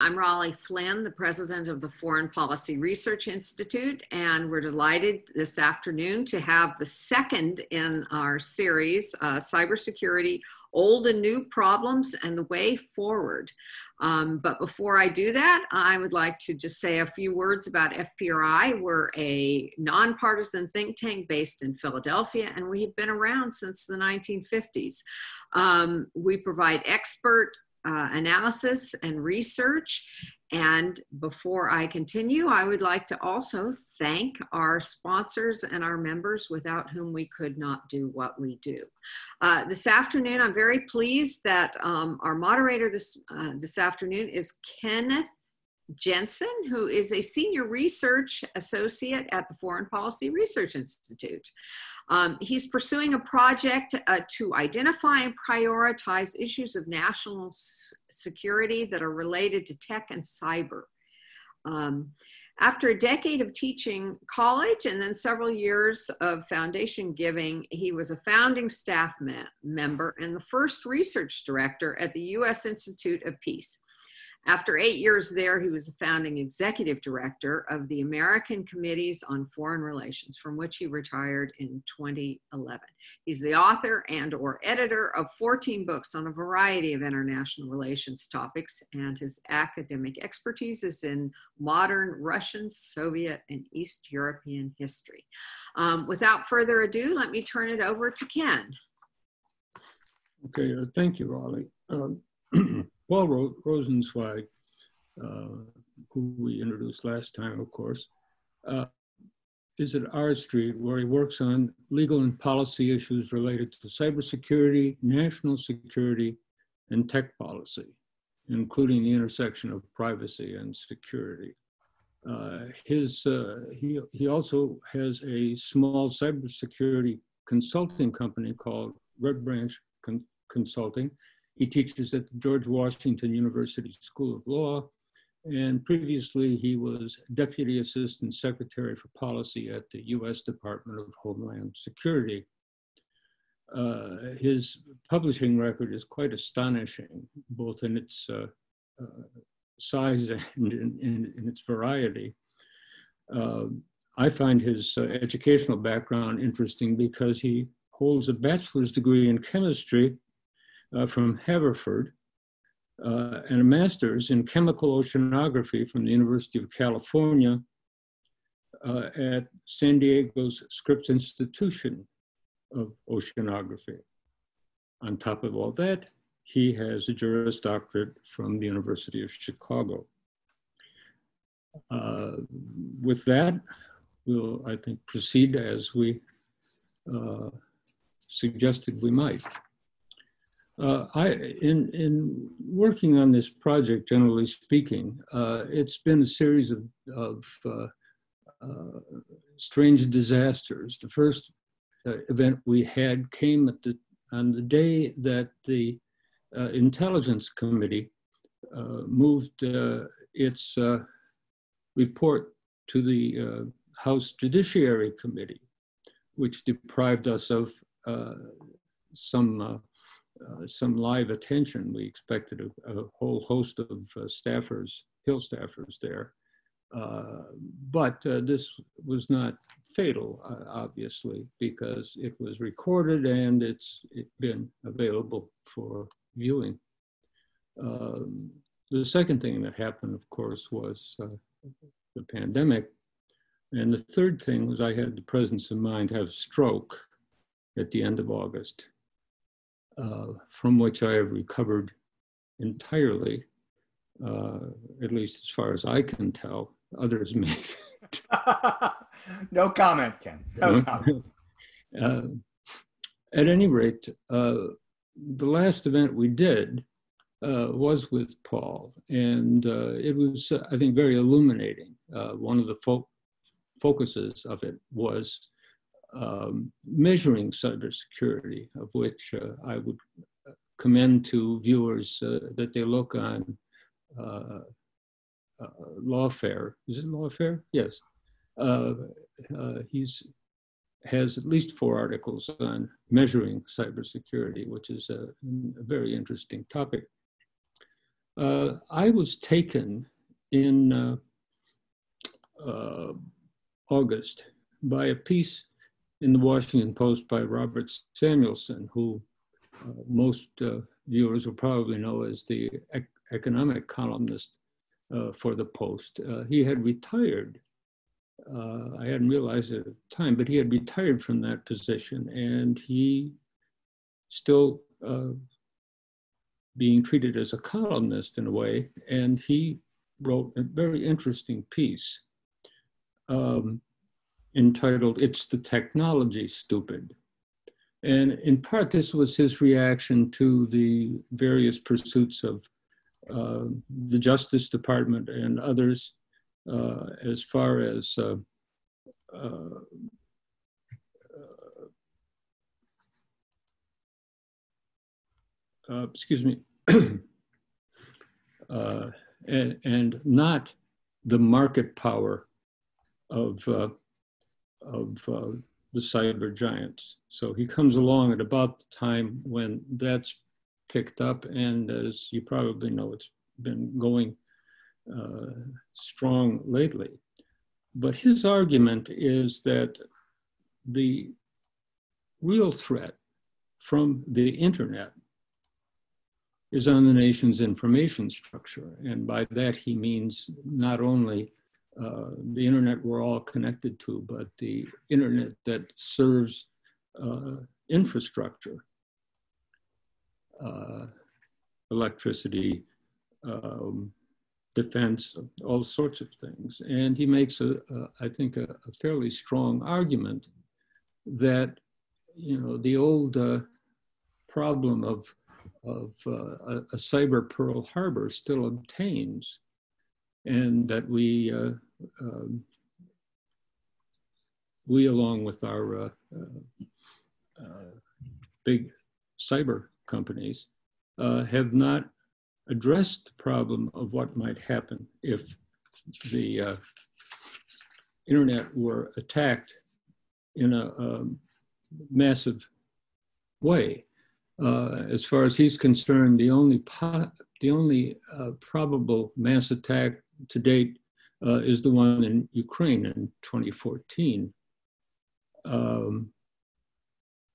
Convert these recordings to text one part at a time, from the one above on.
I'm Raleigh Flynn, the president of the Foreign Policy Research Institute, and we're delighted this afternoon to have the second in our series, Cybersecurity, Old and New Problems and the Way Forward. But before I do that, I would like to just say a few words about FPRI. We're a nonpartisan think tank based in Philadelphia, and we've been around since the 1950s. We provide expert analysis and research. And before I continue, I would like to also thank our sponsors and our members without whom we could not do what we do. This afternoon, I'm very pleased that our moderator this afternoon is Kenneth Jensen, who is a senior research associate at the Foreign Policy Research Institute. He's pursuing a project to identify and prioritize issues of national security that are related to tech and cyber. After a decade of teaching college and then several years of foundation giving, he was a founding staff member and the first research director at the U.S. Institute of Peace. After 8 years there, he was the founding executive director of the American Committees on Foreign Relations, from which he retired in 2011. He's the author and/or editor of 14 books on a variety of international relations topics, and his academic expertise is in modern Russian, Soviet, and East European history. Without further ado, let me turn it over to Ken. Okay, thank you, Raleigh. Paul Rosenzweig, who we introduced last time, of course, is at R Street, where he works on legal and policy issues related to cybersecurity, national security, and tech policy, including the intersection of privacy and security. He also has a small cybersecurity consulting company called Red Branch Consulting. He teaches at the George Washington University School of Law, and previously he was Deputy Assistant Secretary for Policy at the U.S. Department of Homeland Security. His publishing record is quite astonishing, both in its size and in its variety. I find his educational background interesting because he holds a bachelor's degree in chemistry from Haverford, and a master's in chemical oceanography from the University of California at San Diego's Scripps Institution of Oceanography. On top of all that, he has a Juris Doctorate from the University of Chicago. With that, we'll, I think, proceed as we suggested we might. In working on this project, generally speaking, it's been a series of strange disasters. The first event we had came on the day that the Intelligence Committee moved its report to the House Judiciary Committee, which deprived us of some live attention. We expected a whole host of staffers, Hill staffers there. But this was not fatal, obviously, because it was recorded and it's been available for viewing. The second thing that happened, of course, was the pandemic. And the third thing was I had the presence of mind to have a stroke at the end of August. From which I have recovered entirely, at least as far as I can tell. Others may. No comment, Ken. No comment. At any rate, the last event we did was with Paul, and it was, I think, very illuminating. One of the focuses of it was measuring cybersecurity, of which I would commend to viewers that they look on Lawfare. Is it Lawfare? Yes. He has at least 4 articles on measuring cybersecurity, which is a very interesting topic. I was taken in August by a piece in the Washington Post by Robert Samuelson, who most viewers will probably know as the economic columnist for the Post. He had retired. I hadn't realized it at the time, but he had retired from that position, and he still being treated as a columnist in a way, and he wrote a very interesting piece entitled, "It's the Technology, Stupid." And in part, this was his reaction to the various pursuits of the Justice Department and others as far as excuse me, and not the market power of the cyber giants. So he comes along at about the time when that's picked up, and as you probably know, it's been going strong lately. But his argument is that the real threat from the internet is on the nation's information structure. And by that, he means not only the internet we're all connected to, but the internet that serves infrastructure, electricity, defense, all sorts of things. And he makes, I think, a fairly strong argument that, you know, the old problem of a CyberPearl Harbor still obtains, and that we along with our big cyber companies, have not addressed the problem of what might happen if the internet were attacked in a massive way. As far as he's concerned, the only probable mass attack to date is the one in Ukraine in 2014.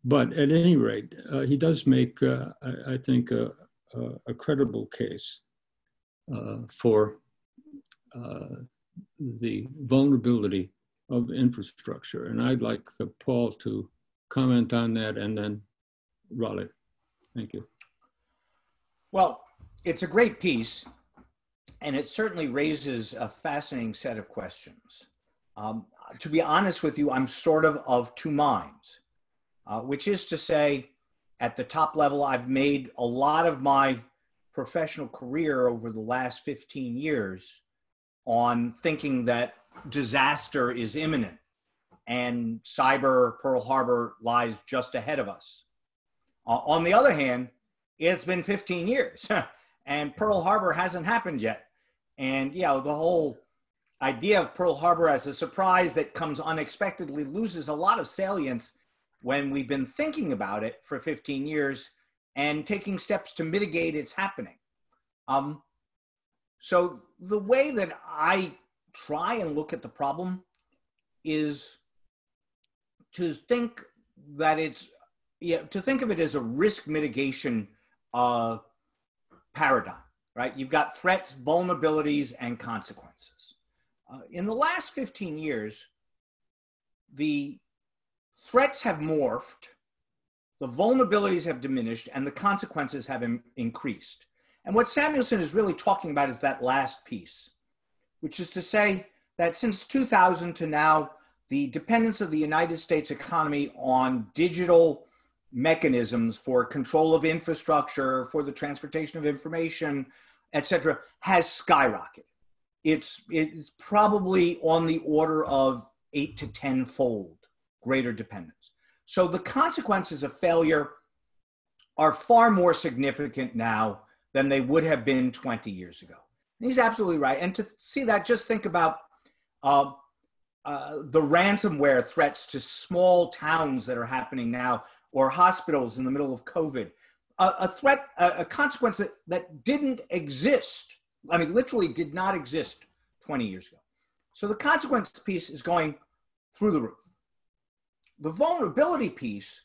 But at any rate, he does make, I think, a credible case for the vulnerability of infrastructure. And I'd like Paul to comment on that, and then Raleigh. Thank you. Well, it's a great piece, and it certainly raises a fascinating set of questions. To be honest with you, I'm sort of two minds, which is to say, at the top level, I've made a lot of my professional career over the last 15 years on thinking that disaster is imminent and CyberPearl Harbor lies just ahead of us. On the other hand, it's been 15 years and Pearl Harbor hasn't happened yet. And, you know, the whole idea of Pearl Harbor as a surprise that comes unexpectedly loses a lot of salience when we've been thinking about it for 15 years and taking steps to mitigate its happening. So the way that I try and look at the problem is to think that to think of it as a risk mitigation paradigm, right? You've got threats, vulnerabilities, and consequences. In the last 15 years, the threats have morphed, the vulnerabilities have diminished, and the consequences have increased. And what Samuelson is really talking about is that last piece, which is to say that since 2000 to now, the dependence of the United States economy on digital mechanisms for control of infrastructure, for the transportation of information, et cetera, has skyrocketed. It's probably on the order of 8 to 10-fold greater dependence. So the consequences of failure are far more significant now than they would have been 20 years ago. And he's absolutely right. And to see that, just think about the ransomware threats to small towns that are happening now, or hospitals in the middle of COVID. a threat, a consequence that didn't exist. I mean, literally did not exist 20 years ago. So the consequence piece is going through the roof. The vulnerability piece,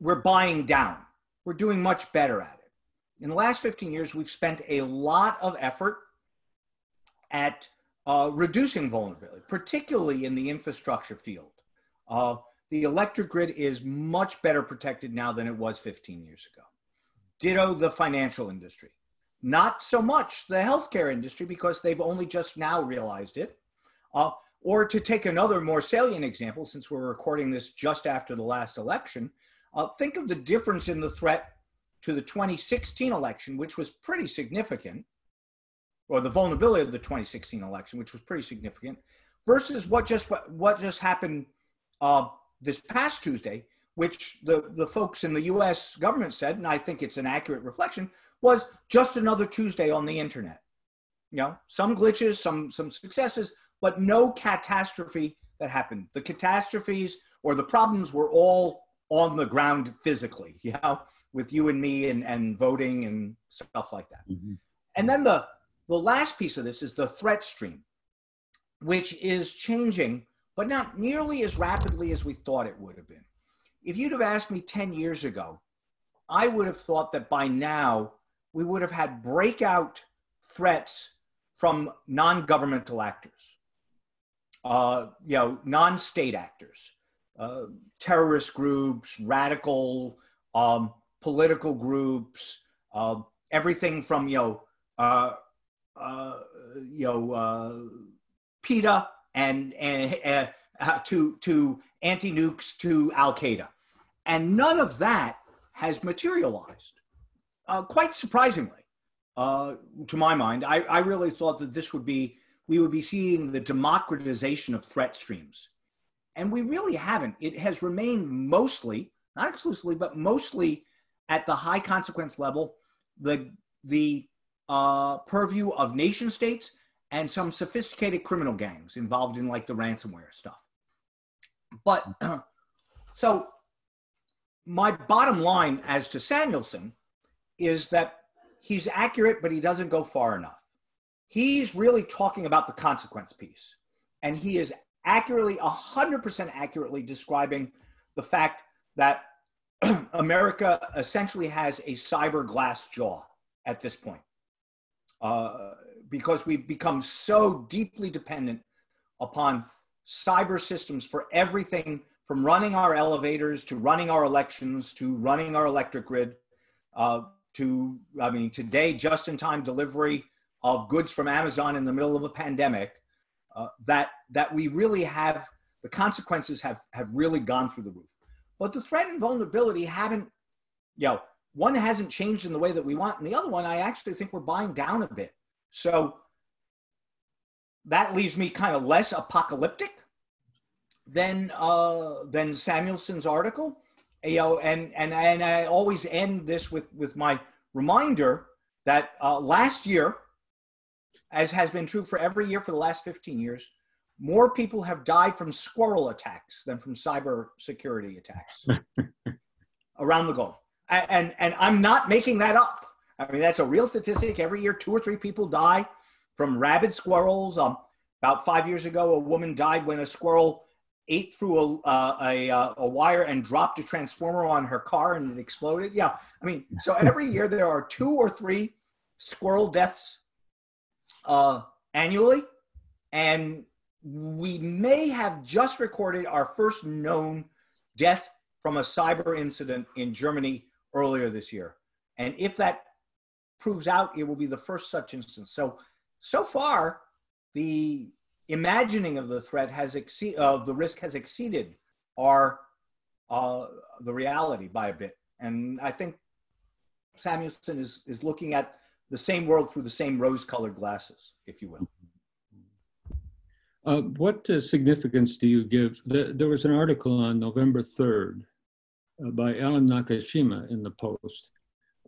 we're buying down. We're doing much better at it. In the last 15 years, we've spent a lot of effort at reducing vulnerability, particularly in the infrastructure field. The electric grid is much better protected now than it was 15 years ago. Ditto the financial industry. Not so much the healthcare industry because they've only just now realized it. Or to take another more salient example, since we're recording this just after the last election, think of the difference in the threat to the 2016 election, which was pretty significant, or the vulnerability of the 2016 election, which was pretty significant, versus what just happened this past Tuesday, which the folks in the US government said, and I think it's an accurate reflection, was just another Tuesday on the internet. You know, some glitches, some successes, but no catastrophe that happened. The catastrophes or the problems were all on the ground physically, you know, with you and me and voting and stuff like that. Mm-hmm. And then the last piece of this is the threat stream, which is changing, but not nearly as rapidly as we thought it would have been. If you'd have asked me 10 years ago, I would have thought that by now we would have had breakout threats from non-governmental actors, you know, non-state actors, terrorist groups, radical political groups, everything from PETA and to anti-nukes to Al-Qaeda. And none of that has materialized, quite surprisingly, to my mind. I really thought that we would be seeing the democratization of threat streams. And we really haven't. It has remained mostly, not exclusively, but mostly at the high consequence level, the purview of nation states and some sophisticated criminal gangs involved in like the ransomware stuff. But so my bottom line as to Samuelson is that he's accurate, but he doesn't go far enough. He's really talking about the consequence piece. And he is accurately, 100% accurately describing the fact that America essentially has a cyber glass jaw at this point. Because we've become so deeply dependent upon cyber systems for everything from running our elevators to running our elections to running our electric grid to, I mean, today, just-in-time delivery of goods from Amazon in the middle of a pandemic, that we really have, the consequences have really gone through the roof. But the threat and vulnerability haven't, you know, one hasn't changed in the way that we want, and the other one, I actually think we're buying down a bit. So that leaves me kind of less apocalyptic than Samuelson's article. You know, and I always end this with my reminder that last year, as has been true for every year for the last 15 years, more people have died from squirrel attacks than from cybersecurity attacks around the globe. And I'm not making that up. I mean, that's a real statistic. Every year, 2 or 3 people die from rabid squirrels. About 5 years ago, a woman died when a squirrel ate through a wire and dropped a transformer on her car and it exploded. Yeah, I mean, so every year there are 2 or 3 squirrel deaths annually. And we may have just recorded our first known death from a cyber incident in Germany earlier this year. And if that proves out, it will be the first such instance. So far, the imagining of the threat of the risk has exceeded the reality by a bit. And I think Samuelson is looking at the same world through the same rose-colored glasses, if you will. What significance do you give? There was an article on November 3rd by Alan Nakashima in the Post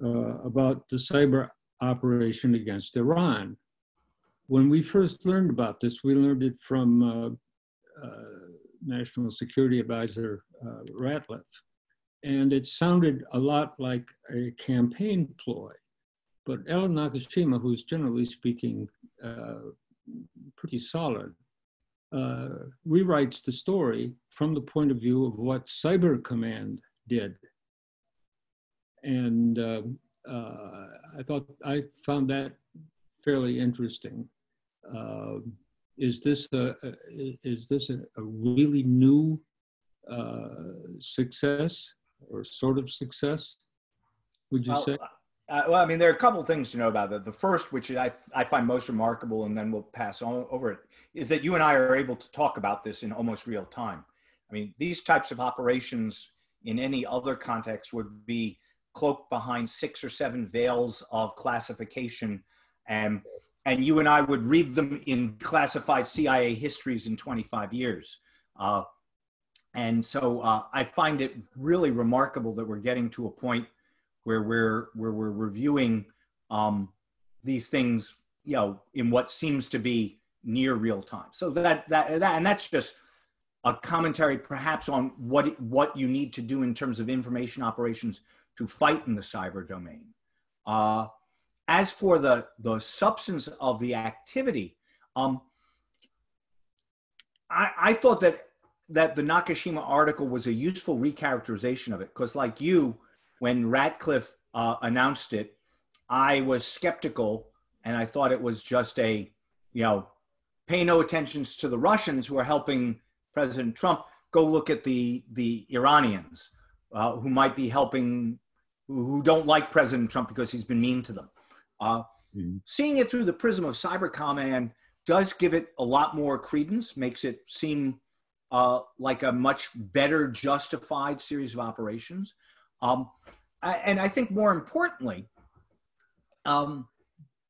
about the cyber operation against Iran. When we first learned about this, we learned it from National Security Advisor Ratliff. And it sounded a lot like a campaign ploy. But Ellen Nakashima, who's generally speaking pretty solid, rewrites the story from the point of view of what Cyber Command did. And I found that fairly interesting. Is this a really new success or sort of success, would you say? Well, I mean, there are a couple of things to know about that. The first, which I find most remarkable, and then we'll pass on over it, is that you and I are able to talk about this in almost real time. I mean, these types of operations in any other context would be cloaked behind 6 or 7 veils of classification, and you and I would read them in classified CIA histories in 25 years. And so I find it really remarkable that we're getting to a point where we're reviewing these things, you know, in what seems to be near real time. So and that's just a commentary, perhaps, on what you need to do in terms of information operations to fight in the cyber domain. As for the substance of the activity, I thought that the Nakashima article was a useful recharacterization of it, because, like you, when Ratcliffe announced it, I was skeptical, and I thought it was just a, you know, pay no attention to the Russians who are helping President Trump. Go look at the Iranians who might be helping, who don't like President Trump because he's been mean to them. Seeing it through the prism of Cyber Command does give it a lot more credence, makes it seem like a much better justified series of operations. And I think more importantly,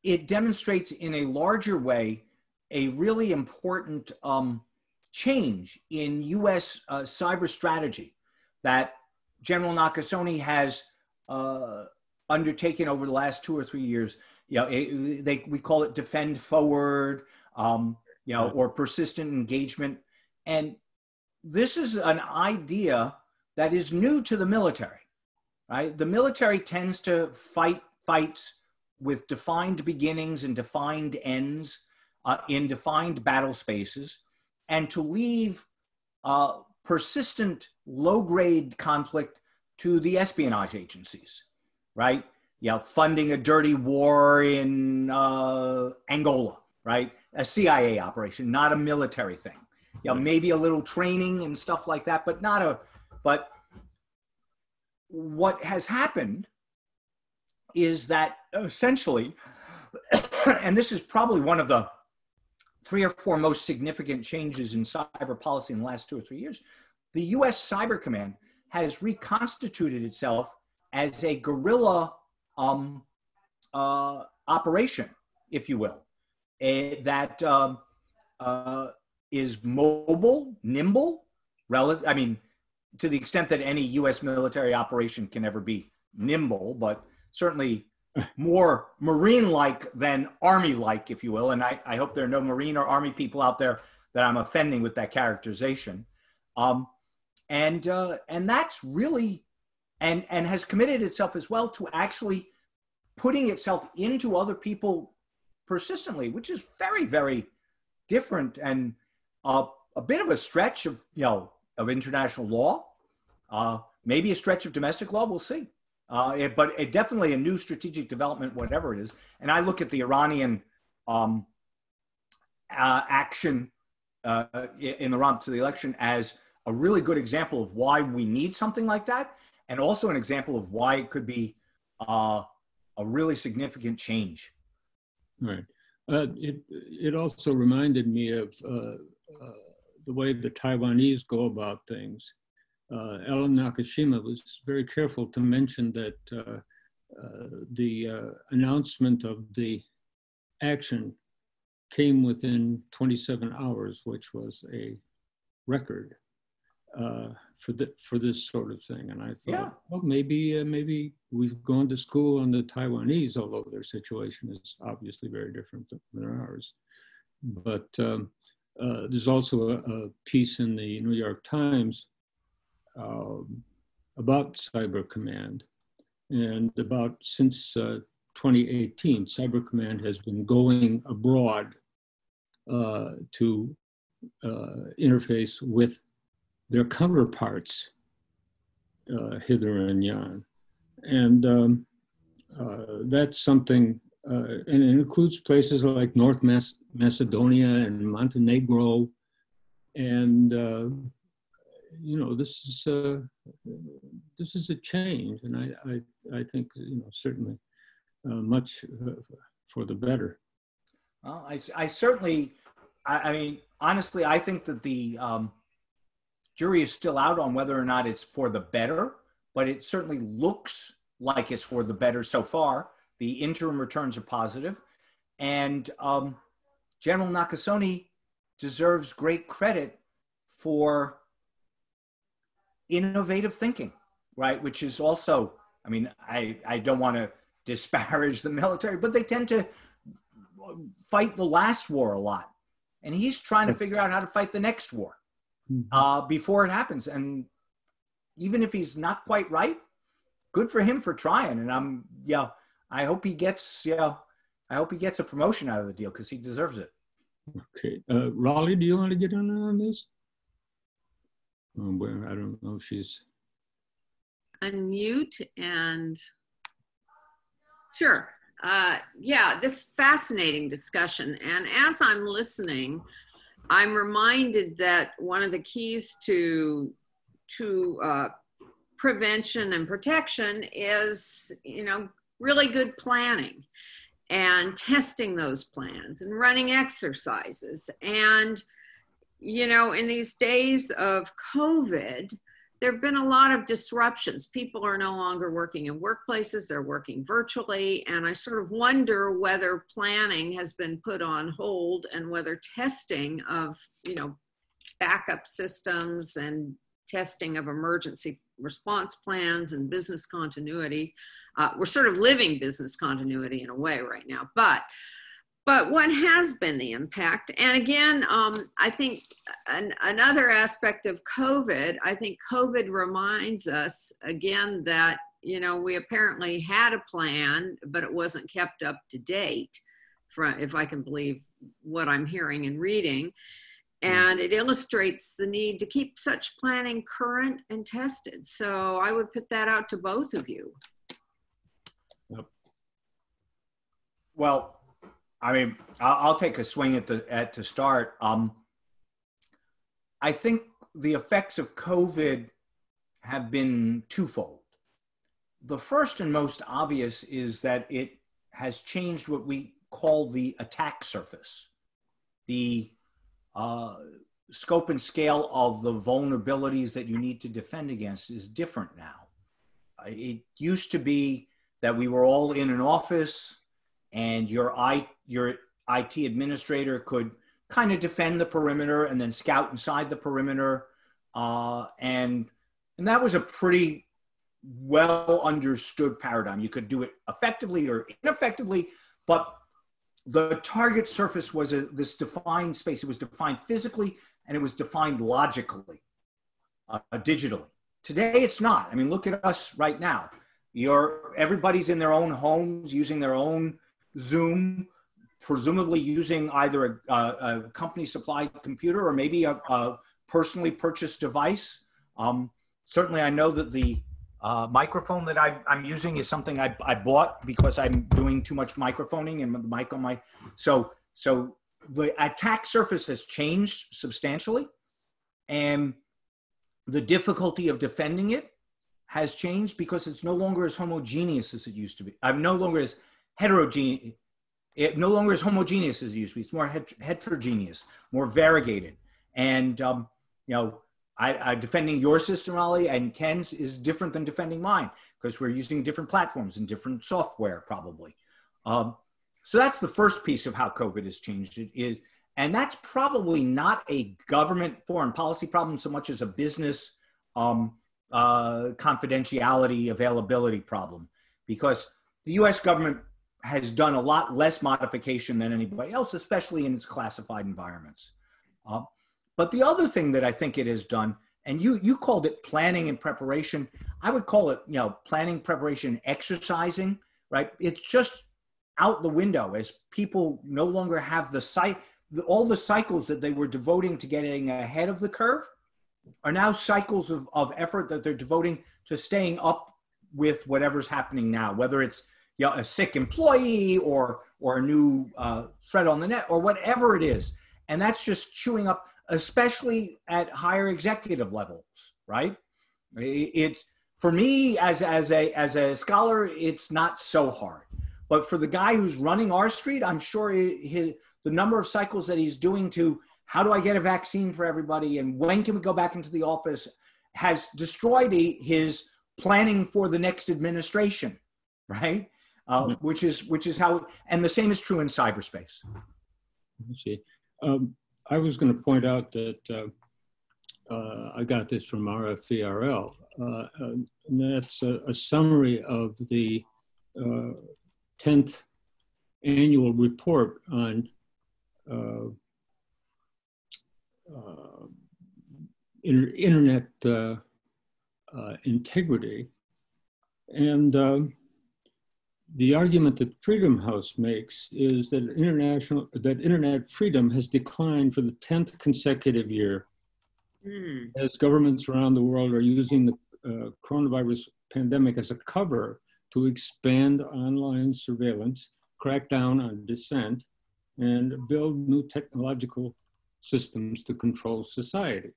it demonstrates in a larger way a really important change in US cyber strategy that General Nakasone has undertaken over the last 2 or 3 years. You know, we call it defend forward, you know, or persistent engagement. And this is an idea that is new to the military. Right? The military tends to fight fights with defined beginnings and defined ends in defined battle spaces, and to leave persistent low-grade conflict to the espionage agencies, right? You know, funding a dirty war in Angola, right? A CIA operation, not a military thing. You know, maybe a little training and stuff like that, but not a, but what has happened is that essentially, and this is probably one of the 3 or 4 most significant changes in cyber policy in the last 2 or 3 years, the US Cyber Command has reconstituted itself as a guerrilla operation, if you will, that is mobile, nimble, I mean, to the extent that any US military operation can ever be nimble, but certainly more Marine-like than Army-like, if you will. And I hope there are no Marine or Army people out there that I'm offending with that characterization. And that's really, and has committed itself as well to actually putting itself into other people persistently, which is very, very different and a bit of a stretch of, you know, of international law, maybe a stretch of domestic law, we'll see. But definitely a new strategic development, whatever it is. And I look at the Iranian action in the run-up to the election as a really good example of why we need something like that, and also an example of why it could be a really significant change. Right. It also reminded me of the way the Taiwanese go about things. Ellen Nakashima was very careful to mention that the announcement of the action came within 27 hours, which was a record for this sort of thing. And I thought, yeah, well, maybe we've gone to school on the Taiwanese, although their situation is obviously very different than ours. But there's also a piece in the New York Times about Cyber Command. And about since 2018, Cyber Command has been going abroad to interface with their counterparts hither and yon. And that's something, and it includes places like North Macedonia and Montenegro. And, you know, this is a change. And I think, you know, certainly much for the better. Well, I certainly, I mean, honestly, I think that the jury is still out on whether or not it's for the better, but it certainly looks like it's for the better so far. The interim returns are positive. And General Nakasone deserves great credit for innovative thinking, right? Which is also, I mean, I don't want to disparage the military, but they tend to fight the last war a lot. And he's trying to figure out how to fight the next war before it happens. And even if he's not quite right, good for him for trying. And I hope he gets, I hope he gets a promotion out of the deal because he deserves it. Okay. Raleigh, do you want to get on this? I don't know if she's... Unmute and... Sure. Yeah, this fascinating discussion. And as I'm listening, I'm reminded that one of the keys to prevention and protection is, you know, really good planning and testing those plans and running exercises. And, you know, in these days of COVID, there have been a lot of disruptions. People are no longer working in workplaces, they're working virtually. And I sort of wonder whether planning has been put on hold and whether testing of, you know, backup systems and testing of emergency response plans and business continuity. We're sort of living business continuity in a way right now, but what has been the impact? And again, I think another aspect of COVID, I think COVID reminds us again that, you know, we apparently had a plan, but it wasn't kept up to date, if I can believe what I'm hearing and reading. And it illustrates the need to keep such planning current and tested. So I would put that out to both of you. Well, I mean, I'll take a swing at to start. I think the effects of COVID have been twofold. The first and most obvious is that it has changed what we call the attack surface. The scope and scale of the vulnerabilities that you need to defend against is different now. It used to be that we were all in an office and your IT administrator could kind of defend the perimeter and then scout inside the perimeter. And that was a pretty well understood paradigm. You could do it effectively or ineffectively, but the target surface was this defined space. It was defined physically and it was defined logically, digitally. Today, it's not. I mean, look at us right now. Everybody's in their own homes using their own Zoom, presumably using either a company supplied computer or maybe a personally purchased device. Certainly, I know that the microphone that I'm using is something I bought because I'm doing too much microphoning and the mic on my, so the attack surface has changed substantially and the difficulty of defending it has changed because it's no longer as homogeneous as it used to be. I'm no longer as heterogeneous. It no longer as homogeneous as it used to be. It's more heterogeneous, more variegated. And, you know, defending your system, Raleigh, and Ken's is different than defending mine because we're using different platforms and different software probably. So that's the first piece of how COVID has changed it is, and that's probably not a government foreign policy problem so much as a business confidentiality availability problem, because the US government has done a lot less modification than anybody else, especially in its classified environments. But the other thing that I think it has done, and you called it planning and preparation. I would call it, planning, preparation, exercising, right? It's just out the window as people no longer have all the cycles that they were devoting to getting ahead of the curve are now cycles of effort that they're devoting to staying up with whatever's happening now, whether it's a sick employee or a new threat on the net or whatever it is. And that's just chewing up, especially at higher executive levels, right? It's, for me as a scholar, it's not so hard. But for the guy who's running R Street, I'm sure the number of cycles that he's doing to how do I get a vaccine for everybody and when can we go back into the office has destroyed his planning for the next administration, right? Which is how, and the same is true in cyberspace. Let's see. I was going to point out that I got this from our FPRI, and that's a summary of the 10th annual report on internet integrity. And the argument that Freedom House makes is that internet freedom has declined for the 10th consecutive year as governments around the world are using the coronavirus pandemic as a cover to expand online surveillance, crack down on dissent, and build new technological systems to control society.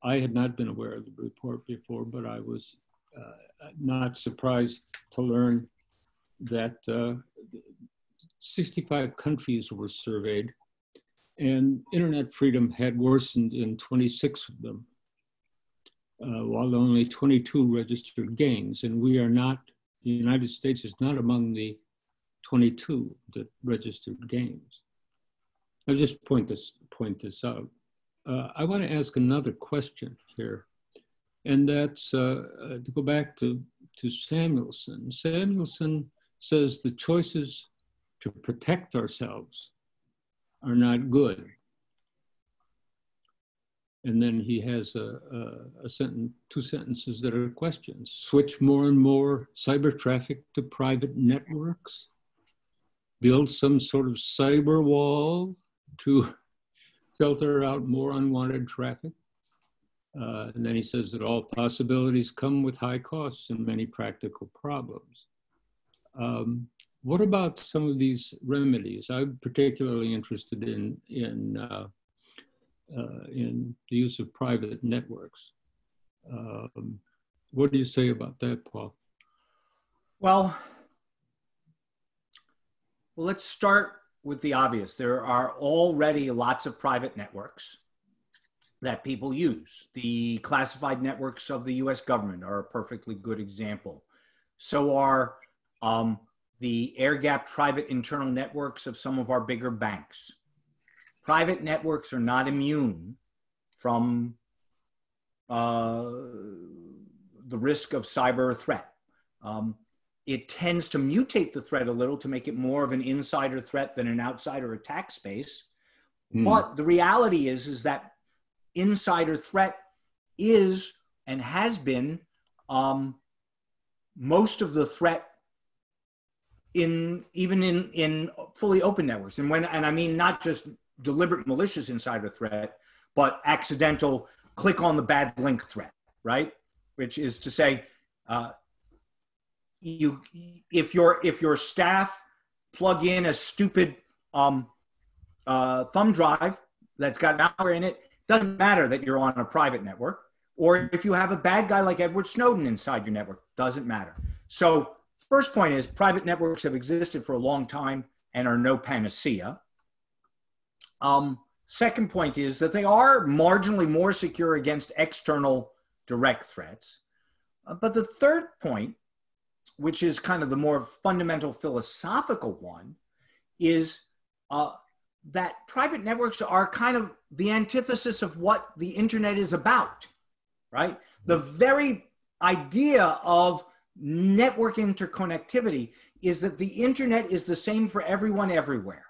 I had not been aware of the report before, but I was not surprised to learn that 65 countries were surveyed and internet freedom had worsened in 26 of them, while only 22 registered gains. And we are not, the United States is not among the 22 that registered gains. I'll just point this out. I want to ask another question here, and that's to go back to Samuelson. Samuelson says the choices to protect ourselves are not good. And then he has two sentences that are questions. Switch more and more cyber traffic to private networks. Build some sort of cyber wall to filter out more unwanted traffic. And then he says that all possibilities come with high costs and many practical problems. What about some of these remedies? I'm particularly interested in the use of private networks. What do you say about that, Paul? Well, let's start with the obvious. There are already lots of private networks that people use. The classified networks of the US government are a perfectly good example. So are the air-gapped private internal networks of some of our bigger banks. Private networks are not immune from the risk of cyber threat. It tends to mutate the threat a little to make it more of an insider threat than an outsider attack space. But the reality is that insider threat is and has been most of the threat even in fully open networks. And I mean not just deliberate malicious insider threat, but accidental click on the bad link threat, right? Which is to say, if your staff plug in a stupid thumb drive that's got malware in it, doesn't matter that you're on a private network. Or if you have a bad guy like Edward Snowden inside your network, doesn't matter. So first point is private networks have existed for a long time and are no panacea. Second point is that they are marginally more secure against external direct threats. But the third point, which is kind of the more fundamental philosophical one, is that private networks are kind of the antithesis of what the internet is about, right? The very idea of network interconnectivity is that the internet is the same for everyone everywhere.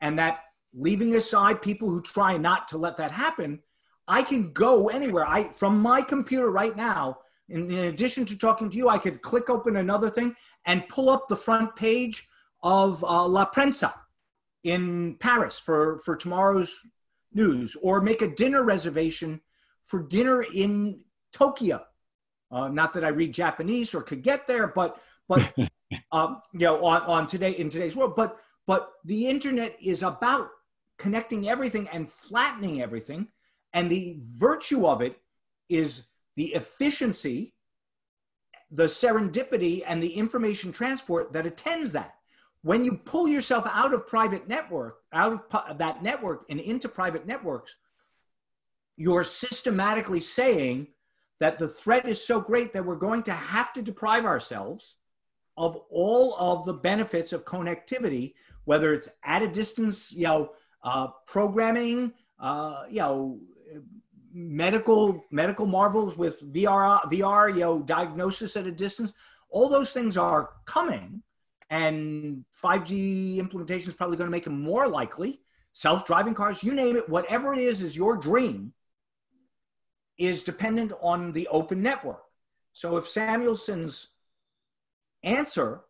And that leaving aside people who try not to let that happen, I can go anywhere. From my computer right now, in addition to talking to you, I could click open another thing and pull up the front page of La Prensa in Paris for tomorrow's news, or make a dinner reservation for dinner in Tokyo. Not that I read Japanese or could get there, but you know, in today's world. But the internet is about connecting everything and flattening everything. And the virtue of it is the efficiency, the serendipity, and the information transport that attends that. When you pull yourself out of private network, out of that network and into private networks, you're systematically saying that the threat is so great that we're going to have to deprive ourselves of all of the benefits of connectivity, whether it's at a distance, you know, programming, you know, medical marvels with VR, you know, diagnosis at a distance. All those things are coming, and 5G implementation is probably going to make them more likely. Self-driving cars, you name it, whatever it is your dream, is dependent on the open network. So if Samuelson's answer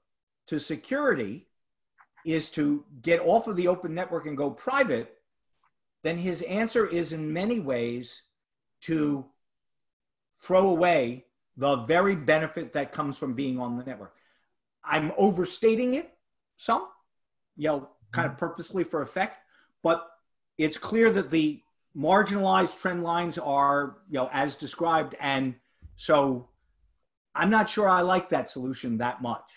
to security is to get off of the open network and go private, then his answer is in many ways to throw away the very benefit that comes from being on the network. I'm overstating it some, you know, kind of purposely for effect, but it's clear that the marginalized trend lines are, you know, as described. And so I'm not sure I like that solution that much.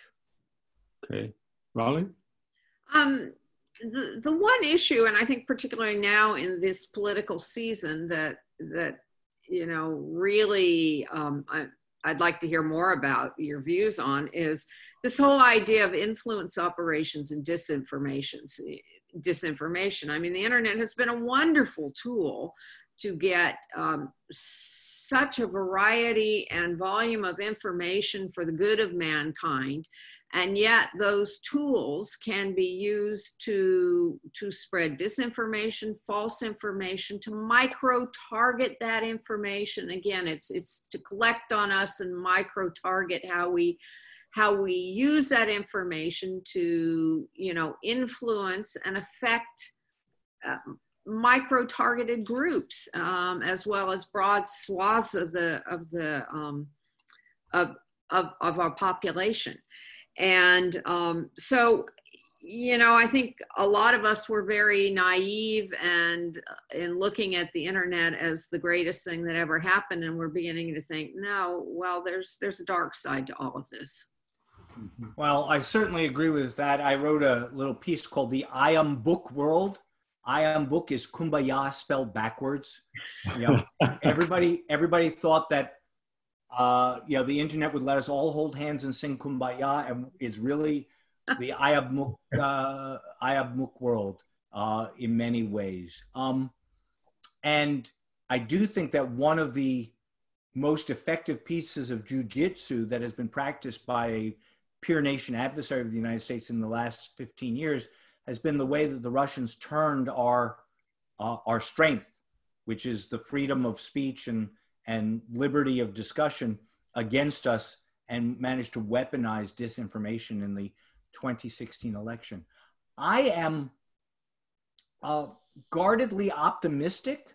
Okay. Raleigh? The one issue, and I think particularly now in this political season that you know, really I'd like to hear more about your views on, is this whole idea of influence operations and disinformation. I mean, the internet has been a wonderful tool to get such a variety and volume of information for the good of mankind. And yet those tools can be used to spread disinformation, false information, to micro-target that information. Again, it's to collect on us and micro-target how we use that information to, you know, influence and affect micro-targeted groups, as well as broad swaths of our population. And so, you know, I think a lot of us were very naive and in looking at the internet as the greatest thing that ever happened, and we're beginning to think, no, well, there's a dark side to all of this. Well, I certainly agree with that. I wrote a little piece called the I Am Book World. I Am Book is kumbaya spelled backwards. You know, everybody thought that you know, the internet would let us all hold hands and sing kumbaya, and is really the I Am Book world in many ways. And I do think that one of the most effective pieces of jujitsu that has been practiced by a peer nation adversary of the United States in the last 15 years has been the way that the Russians turned our strength, which is the freedom of speech and liberty of discussion, against us, and managed to weaponize disinformation in the 2016 election. I am guardedly optimistic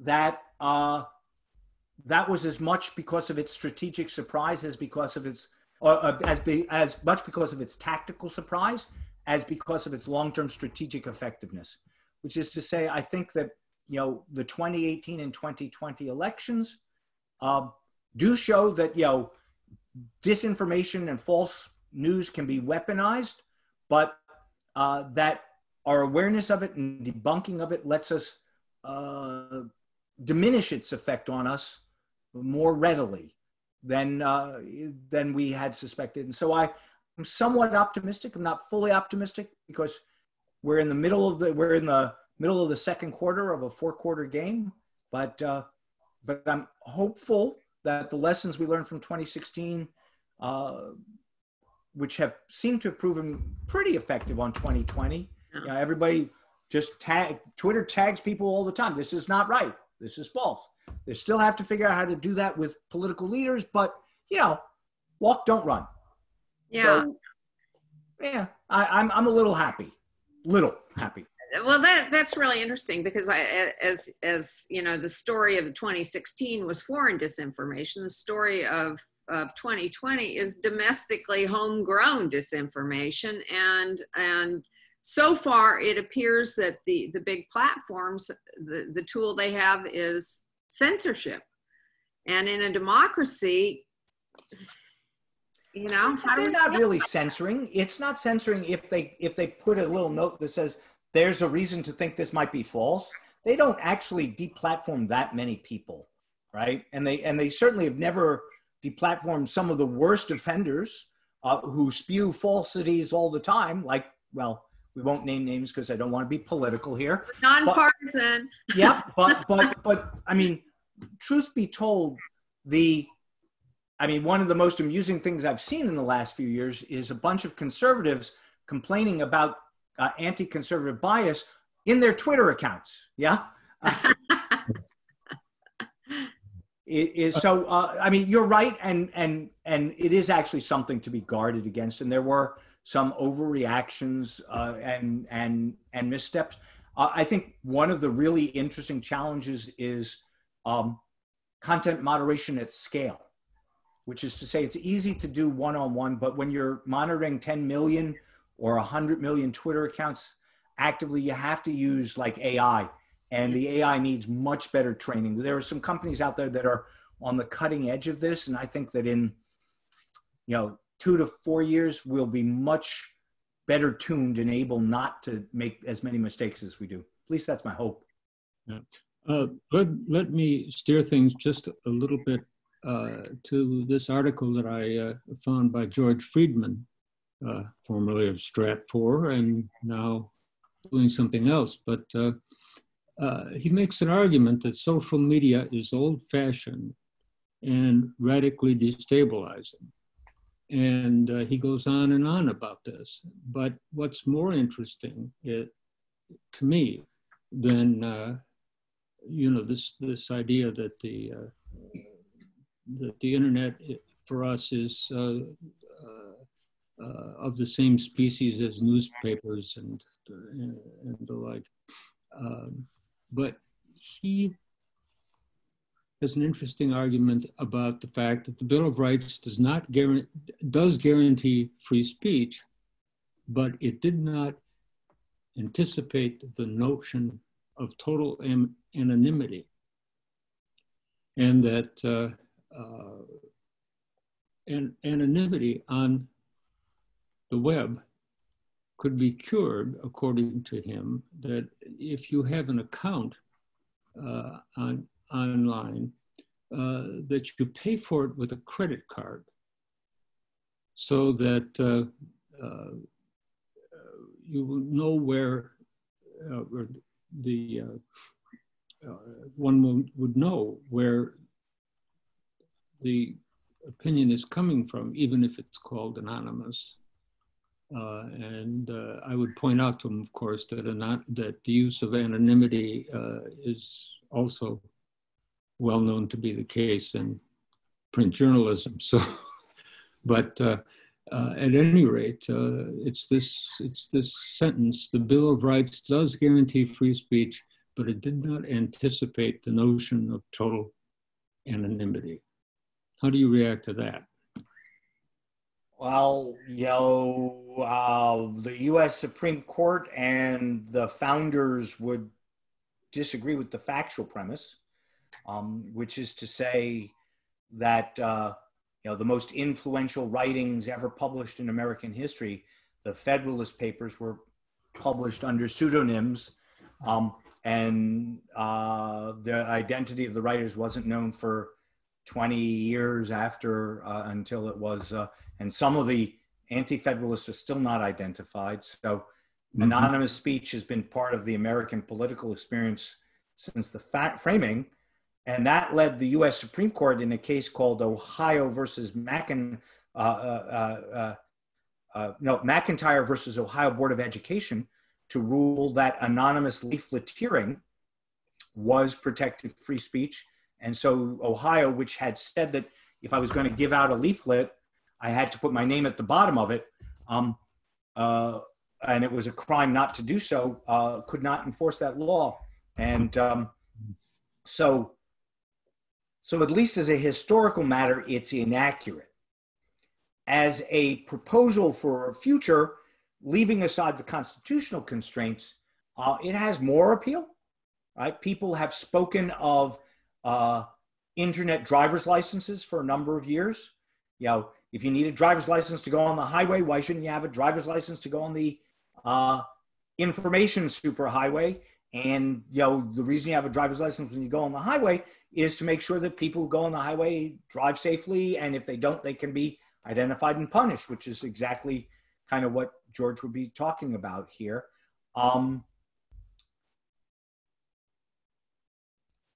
that that was as much because of its strategic surprise as because of its, as much because of its tactical surprise as because of its long-term strategic effectiveness. Which is to say, I think that, you know, the 2018 and 2020 elections do show that, you know, disinformation and false news can be weaponized, but that our awareness of it and debunking of it lets us diminish its effect on us more readily than we had suspected. And so I'm somewhat optimistic. I'm not fully optimistic because we're in the middle of the second quarter of a 4-quarter game, but I'm hopeful that the lessons we learned from 2016, which have seemed to have proven pretty effective on 2020. You know, everybody just Twitter tags people all the time. This is not right. this is false. They still have to figure out how to do that with political leaders, but, you know, walk, don't run. Yeah. So, yeah, I'm a little happy. Well, that's really interesting because as you know, the story of 2016 was foreign disinformation. The story of 2020 is domestically homegrown disinformation, and so far it appears that the big platforms, the tool they have is censorship, and in a democracy, you know, they're not really censoring. It's not censoring if they put a little note that says there's a reason to think this might be false. They don't actually deplatform that many people, right? And they certainly have never deplatformed some of the worst offenders who spew falsities all the time. Like, well, we won't name names because I don't want to be political here. Nonpartisan. Yeah, but I mean, truth be told, one of the most amusing things I've seen in the last few years is a bunch of conservatives complaining about anti-conservative bias in their Twitter accounts. Yeah. I mean, you're right. And it is actually something to be guarded against. And there were some overreactions and missteps. I think one of the really interesting challenges is content moderation at scale, which is to say it's easy to do one-on-one, but when you're monitoring 10 million or 100 million Twitter accounts actively, you have to use like AI, and the AI needs much better training. There are some companies out there that are on the cutting edge of this, and I think that in 2 to 4 years, we'll be much better tuned and able not to make as many mistakes as we do. At least that's my hope. Yeah. Let me steer things just a little bit to this article that I found by George Friedman, formerly of Stratfor and now doing something else. But he makes an argument that social media is old-fashioned and radically destabilizing. And he goes on and on about this. But what's more interesting to me than this idea that the internet for us is of the same species as newspapers and the like. But he has an interesting argument about the fact that the Bill of Rights does guarantee free speech, but it did not anticipate the notion of total anonymity, and that anonymity on the web could be cured, according to him, that if you have an account online, that you pay for it with a credit card, so that you will know where one would know where the opinion is coming from, even if it's called anonymous. And I would point out to him, of course, that the use of anonymity is also well known to be the case in print journalism. So, but at any rate, it's this sentence: the Bill of Rights does guarantee free speech, but it did not anticipate the notion of total anonymity. How do you react to that? Well, the U.S. Supreme Court and the founders would disagree with the factual premise, which is to say that the most influential writings ever published in American history, the Federalist Papers, were published under pseudonyms, and the identity of the writers wasn't known for 20 years after until it was, and some of the anti-federalists are still not identified. So anonymous speech has been part of the American political experience since the framing. And that led the U.S. Supreme Court in a case called Ohio versus McIntyre versus Ohio Board of Education to rule that anonymous leafleteering was protected free speech. And so Ohio, which had said that if I was going to give out a leaflet, I had to put my name at the bottom of it, and it was a crime not to do so, could not enforce that law. And so at least as a historical matter, it's inaccurate. As a proposal for a future, leaving aside the constitutional constraints, it has more appeal, right? People have spoken of internet driver's licenses for a number of years. You know, if you need a driver's license to go on the highway, why shouldn't you have a driver's license to go on the information superhighway? And, you know, the reason you have a driver's license when you go on the highway is to make sure that people who go on the highway drive safely. And if they don't, they can be identified and punished, which is exactly kind of what George would be talking about here.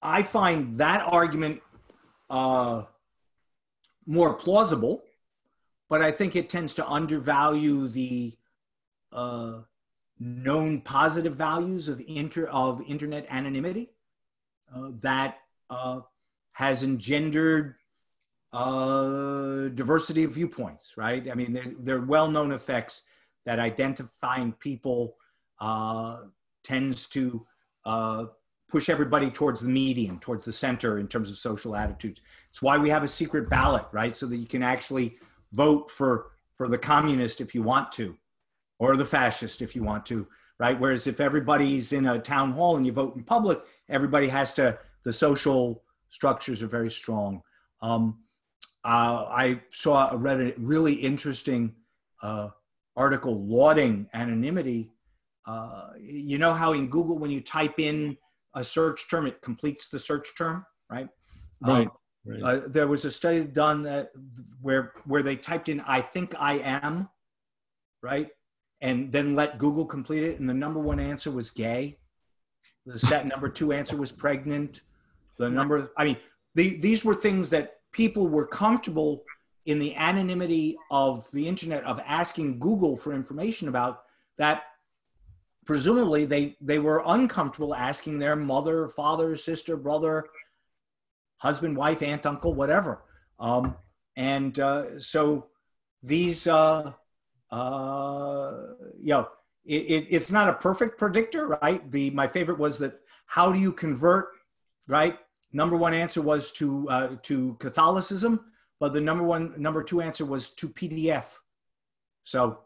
I find that argument more plausible, but I think it tends to undervalue the known positive values of internet anonymity that has engendered diversity of viewpoints, right? I mean, there are well-known effects that identifying people tends to push everybody towards the median, towards the center in terms of social attitudes. It's why we have a secret ballot, right? So that you can actually vote for the communist if you want to, or the fascist if you want to, right? Whereas if everybody's in a town hall and you vote in public, everybody has to, the social structures are very strong. I read a really interesting article lauding anonymity. You know how in Google, when you type in a search term, it completes the search term, right? Right. There was a study done where they typed in, "I think I am," right? And then let Google complete it. And the number one answer was gay. The number two answer was pregnant. These were things that people were comfortable in the anonymity of the internet of asking Google for information about, that presumably they were uncomfortable asking their mother, father, sister, brother, husband, wife, aunt, uncle, whatever. So these, it's not a perfect predictor, right? My favorite was that, how do you convert, right? Number one answer was to Catholicism, but the number two answer was to PDF. So,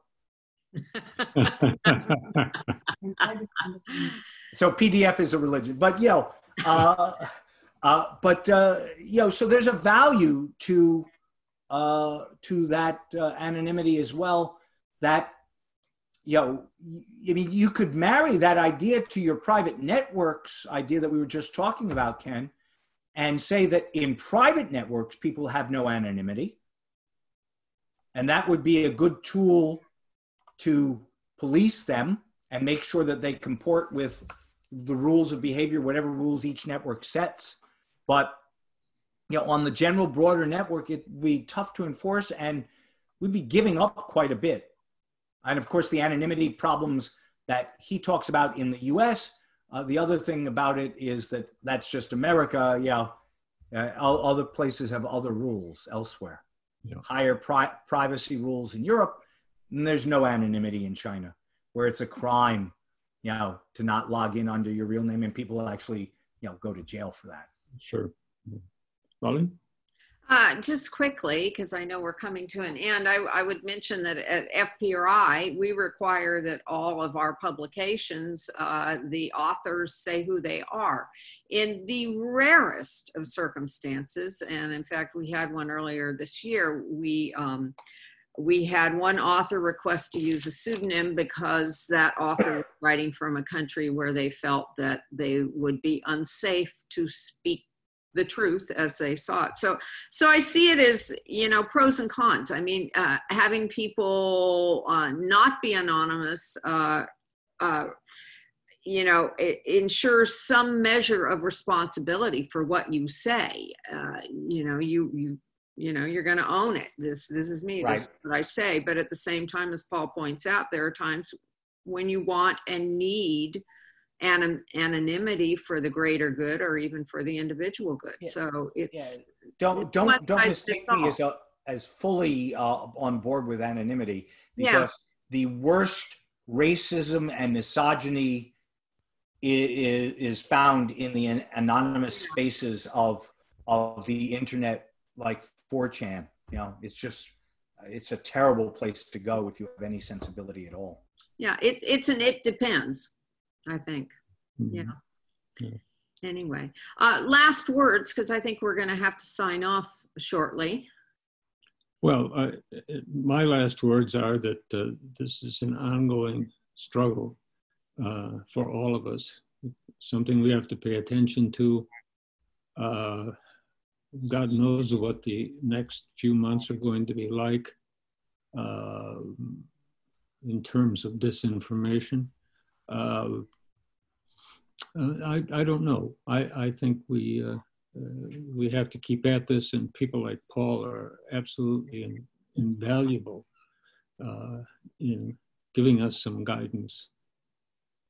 so PDF is a religion, but so there's a value to that anonymity as well. That, you could marry that idea to your private networks idea that we were just talking about, Ken, and say that in private networks, people have no anonymity. And that would be a good tool to police them and make sure that they comport with the rules of behavior, whatever rules each network sets. But, on the general broader network, it'd be tough to enforce, and we'd be giving up quite a bit. And of course, the anonymity problems that he talks about in the US, the other thing about it is that that's just America. Other places have other rules elsewhere. Higher privacy rules in Europe, and there's no anonymity in China, where it's a crime, to not log in under your real name, and people actually, go to jail for that. Sure. Molly? Just quickly, because I know we're coming to an end, I would mention that at FPRI, we require that all of our publications, the authors say who they are. In the rarest of circumstances, and in fact, we had one earlier this year, we had one author request to use a pseudonym because that author was writing from a country where they felt that they would be unsafe to speak the truth as they saw it. So I see it as, pros and cons. I mean, having people not be anonymous, it ensures some measure of responsibility for what you say. You're going to own it. This is me. Right. This is what I say. But at the same time, as Paul points out, there are times when you want and need anonymity for the greater good or even for the individual good. Yeah. So it's don't mistake me as fully on board with anonymity, because the worst racism and misogyny is found in the anonymous spaces of the internet, like 4chan. You know, it's a terrible place to go if you have any sensibility at all. Yeah, it depends, I think. Mm-hmm. Yeah. Yeah. Anyway, last words, because I think we're going to have to sign off shortly. Well, my last words are that this is an ongoing struggle for all of us. Something we have to pay attention to. God knows what the next few months are going to be like in terms of disinformation. I don't know. I think we have to keep at this, and people like Paul are absolutely invaluable in giving us some guidance.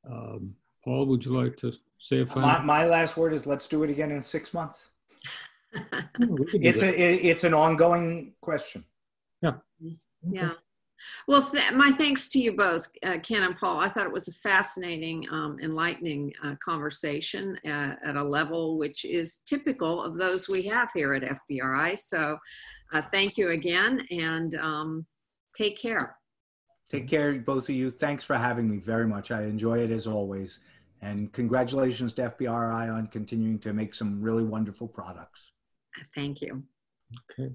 Paul, would you like to say a final? My last word is, let's do it again in 6 months. It's an ongoing question. Yeah. Yeah. Well, my thanks to you both, Ken and Paul. I thought it was a fascinating, enlightening conversation at a level which is typical of those we have here at FPRI. So thank you again, and take care. Take care, both of you. Thanks for having me very much. I enjoy it as always. And congratulations to FPRI on continuing to make some really wonderful products. Thank you. Okay.